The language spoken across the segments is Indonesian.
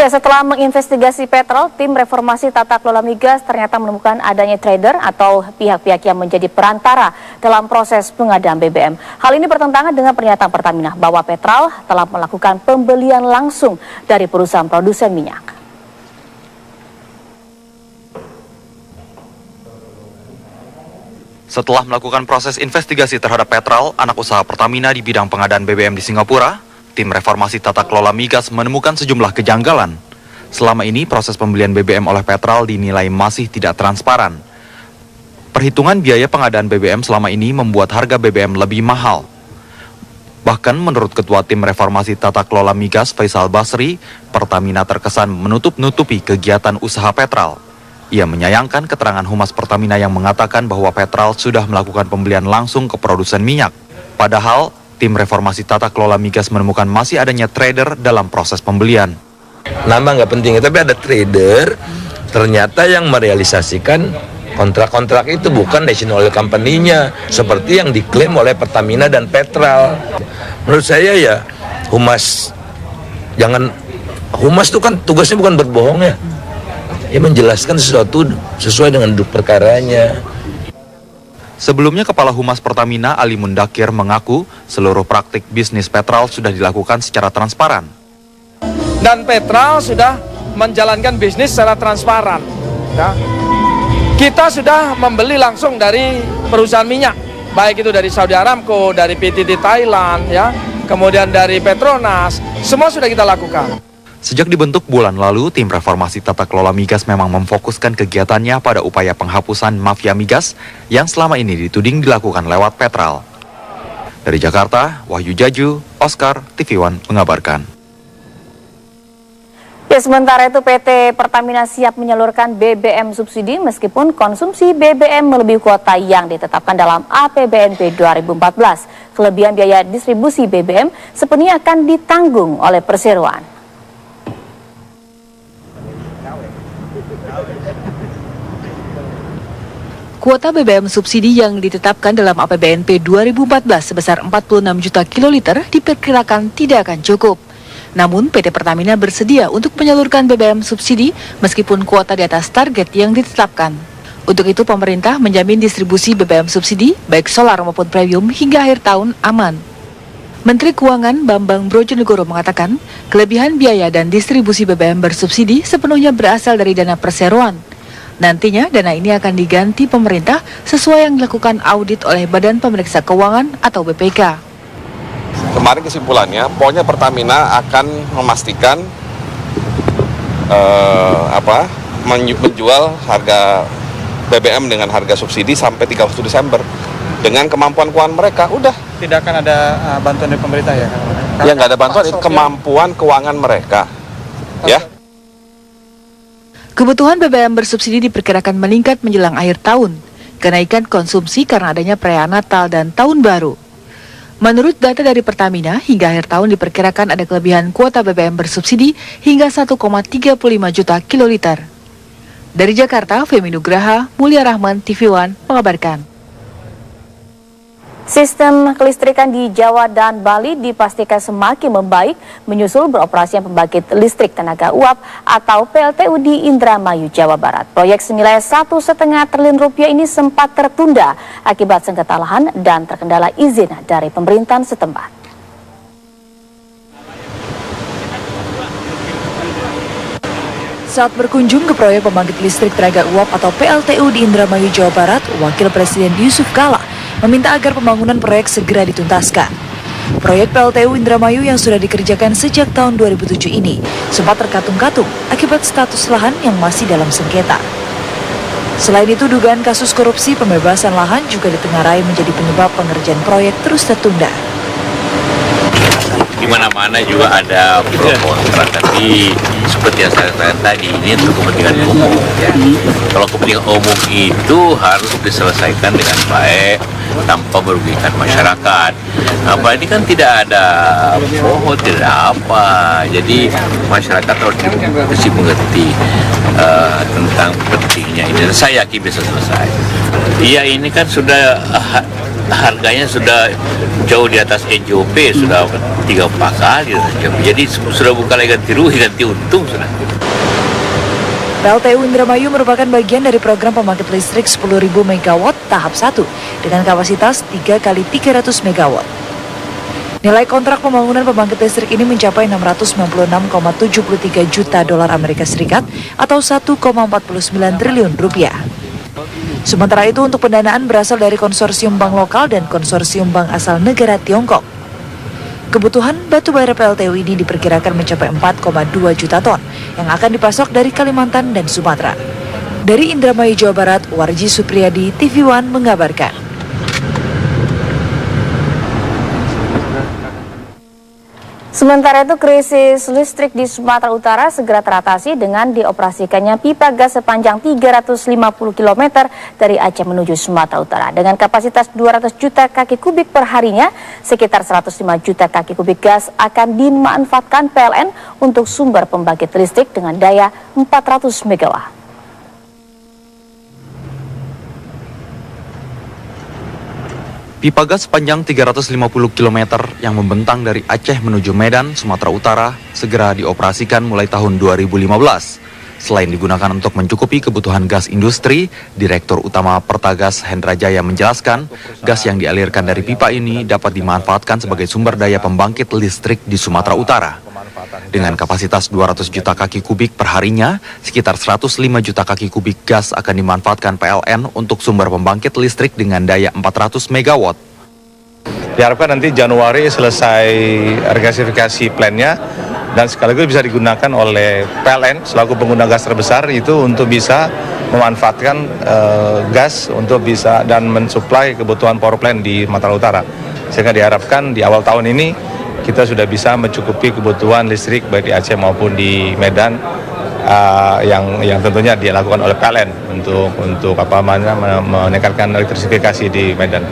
Ya, setelah menginvestigasi Petrol, tim reformasi tata kelola migas ternyata menemukan adanya trader atau pihak-pihak yang menjadi perantara dalam proses pengadaan BBM. Hal ini bertentangan dengan pernyataan Pertamina bahwa Petrol telah melakukan pembelian langsung dari perusahaan produsen minyak. Setelah melakukan proses investigasi terhadap Petrol, anak usaha Pertamina di bidang pengadaan BBM di Singapura, tim reformasi tata kelola migas menemukan sejumlah kejanggalan. Selama ini, proses pembelian BBM oleh Petrol dinilai masih tidak transparan. Perhitungan biaya pengadaan BBM selama ini membuat harga BBM lebih mahal. Bahkan menurut Ketua Tim Reformasi Tata Kelola Migas Faisal Basri, Pertamina terkesan menutup-nutupi kegiatan usaha Petrol. Ia menyayangkan keterangan Humas Pertamina yang mengatakan bahwa Petrol sudah melakukan pembelian langsung ke produsen minyak. Padahal, Tim Reformasi Tata Kelola Migas menemukan masih adanya trader dalam proses pembelian. Nama nggak penting, tapi ada trader ternyata yang merealisasikan kontrak-kontrak itu bukan National Oil Company-nya seperti yang diklaim oleh Pertamina dan Petrol. Menurut saya ya Humas itu kan tugasnya bukan berbohong ya. Ya menjelaskan sesuatu sesuai dengan duduk perkaranya. Sebelumnya, Kepala Humas Pertamina Ali Mundakir mengaku seluruh praktik bisnis Petrol sudah dilakukan secara transparan. Dan Petrol sudah menjalankan bisnis secara transparan. Ya. Kita sudah membeli langsung dari perusahaan minyak, baik itu dari Saudi Aramco, dari PTT Thailand, ya, kemudian dari Petronas, semua sudah kita lakukan. Sejak dibentuk bulan lalu, tim reformasi tata kelola migas memang memfokuskan kegiatannya pada upaya penghapusan mafia migas yang selama ini dituding dilakukan lewat Petrol. Dari Jakarta, Wahyu Jaju, Oscar, TV One mengabarkan. Ya, sementara itu PT Pertamina siap menyalurkan BBM subsidi meskipun konsumsi BBM melebihi kuota yang ditetapkan dalam APBNP 2014. Kelebihan biaya distribusi BBM sepenuhnya akan ditanggung oleh perseroan. Kuota BBM subsidi yang ditetapkan dalam APBNP 2014 sebesar 46 juta kiloliter diperkirakan tidak akan cukup. Namun PT Pertamina bersedia untuk menyalurkan BBM subsidi meskipun kuota di atas target yang ditetapkan. Untuk itu pemerintah menjamin distribusi BBM subsidi baik solar maupun premium hingga akhir tahun aman. Menteri Keuangan Bambang Brojonegoro mengatakan kelebihan biaya dan distribusi BBM bersubsidi sepenuhnya berasal dari dana perseroan. Nantinya dana ini akan diganti pemerintah sesuai yang dilakukan audit oleh Badan Pemeriksa Keuangan atau BPK. Kemarin kesimpulannya, pokoknya Pertamina akan memastikan menjual harga BBM dengan harga subsidi sampai 31 Desember dengan kemampuan keuangan mereka. Udah. Tidak akan ada bantuan dari pemerintah ya? Ya nggak ada bantuan, itu kemampuan keuangan mereka. Ya. Kebutuhan BBM bersubsidi diperkirakan meningkat menjelang akhir tahun. Kenaikan konsumsi karena adanya perayaan Natal dan Tahun Baru. Menurut data dari Pertamina, hingga akhir tahun diperkirakan ada kelebihan kuota BBM bersubsidi hingga 1,35 juta kiloliter. Dari Jakarta, Femi Nugraha, Mulia Rahman, TV One mengabarkan. Sistem kelistrikan di Jawa dan Bali dipastikan semakin membaik menyusul beroperasinya pembangkit listrik tenaga uap atau PLTU di Indramayu, Jawa Barat. Proyek senilai 1,5 triliun rupiah ini sempat tertunda akibat sengketa lahan dan terkendala izin dari pemerintahan setempat. Saat berkunjung ke proyek pembangkit listrik tenaga uap atau PLTU di Indramayu, Jawa Barat, Wakil Presiden Yusuf Kala meminta agar pembangunan proyek segera dituntaskan. Proyek PLTU Indramayu yang sudah dikerjakan sejak tahun 2007 ini sempat terkatung-katung akibat status lahan yang masih dalam sengketa. Selain itu, dugaan kasus korupsi pembebasan lahan juga ditengarai menjadi penyebab pengerjaan proyek terus tertunda. Di mana-mana juga ada pro kontra, tapi seperti yang saya katakan tadi, ini untuk kepentingan umum. Ya. Kalau kepentingan umum itu harus diselesaikan dengan baik tanpa merugikan masyarakat. Apa ini kan tidak ada pohon, tidak apa. Jadi masyarakat harus mengerti tentang pentingnya ini. Saya yakin bisa selesai. Iya, ini kan sudah harganya sudah jauh di atas NJOP, sudah 3-4 kali. Jadi sudah bukan lagi ganti rugi, ganti untung sudah. PLTU Indramayu merupakan bagian dari program pembangkit listrik 10.000 MW tahap 1 dengan kapasitas 3 kali 300 MW. Nilai kontrak pembangunan pembangkit listrik ini mencapai 696,73 juta dolar Amerika Serikat atau 1,49 triliun rupiah. Sementara itu untuk pendanaan berasal dari konsorsium bank lokal dan konsorsium bank asal negara Tiongkok. Kebutuhan batubara PLTU ini diperkirakan mencapai 4,2 juta ton yang akan dipasok dari Kalimantan dan Sumatera. Dari Indramayu, Jawa Barat, Warji Supriyadi, TV One mengabarkan. Sementara itu, krisis listrik di Sumatera Utara segera teratasi dengan dioperasikannya pipa gas sepanjang 350 km dari Aceh menuju Sumatera Utara. Dengan kapasitas 200 juta kaki kubik per harinya, sekitar 105 juta kaki kubik gas akan dimanfaatkan PLN untuk sumber pembangkit listrik dengan daya 400 MW. Pipa gas sepanjang 350 km yang membentang dari Aceh menuju Medan, Sumatera Utara, segera dioperasikan mulai tahun 2015. Selain digunakan untuk mencukupi kebutuhan gas industri, Direktur Utama Pertagas Hendra Jaya menjelaskan, gas yang dialirkan dari pipa ini dapat dimanfaatkan sebagai sumber daya pembangkit listrik di Sumatera Utara. Dengan kapasitas 200 juta kaki kubik per harinya, sekitar 105 juta kaki kubik gas akan dimanfaatkan PLN untuk sumber pembangkit listrik dengan daya 400 MW. Diharapkan nanti Januari selesai regasifikasi plannya dan sekaligus bisa digunakan oleh PLN selaku pengguna gas terbesar itu untuk bisa memanfaatkan gas untuk bisa dan mensuplai kebutuhan power plant di Sumatera Utara. Sehingga diharapkan di awal tahun ini kita sudah bisa mencukupi kebutuhan listrik baik di Aceh maupun di Medan yang tentunya dilakukan oleh PLN untuk meningkatkan elektrifikasi di Medan.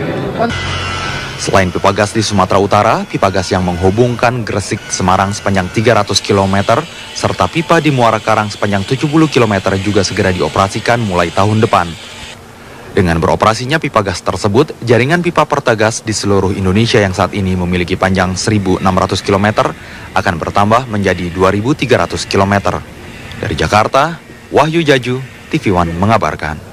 Selain pipa gas di Sumatera Utara, pipa gas yang menghubungkan Gresik Semarang sepanjang 300 km serta pipa di Muara Karang sepanjang 70 km juga segera dioperasikan mulai tahun depan. Dengan beroperasinya pipa gas tersebut, jaringan pipa Pertagas di seluruh Indonesia yang saat ini memiliki panjang 1.600 km akan bertambah menjadi 2.300 km. Dari Jakarta, Wahyu Jaju, TV One mengabarkan.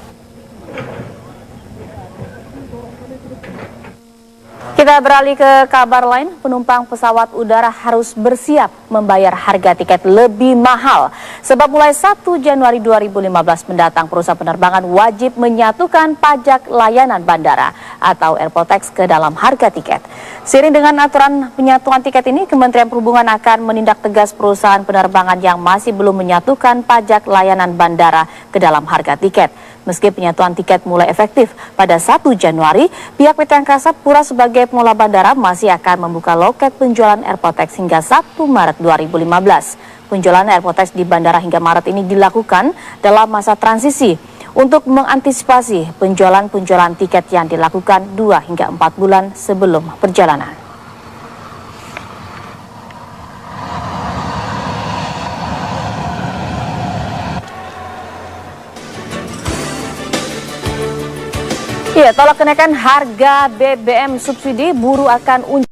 Kita beralih ke kabar lain, penumpang pesawat udara harus bersiap membayar harga tiket lebih mahal. Sebab mulai 1 Januari 2015 mendatang perusahaan penerbangan wajib menyatukan pajak layanan bandara atau airport tax ke dalam harga tiket. Seiring dengan aturan penyatuan tiket ini, Kementerian Perhubungan akan menindak tegas perusahaan penerbangan yang masih belum menyatukan pajak layanan bandara ke dalam harga tiket. Meski penyatuan tiket mulai efektif pada 1 Januari, pihak PT Angkasa Pura sebagai pengelola bandara masih akan membuka loket penjualan airport tax hingga 1 Maret 2015. Penjualan airport tax di bandara hingga Maret ini dilakukan dalam masa transisi untuk mengantisipasi penjualan tiket yang dilakukan 2 hingga 4 bulan sebelum perjalanan. Ya, tolak kenaikan harga BBM subsidi, buruh akan unjuk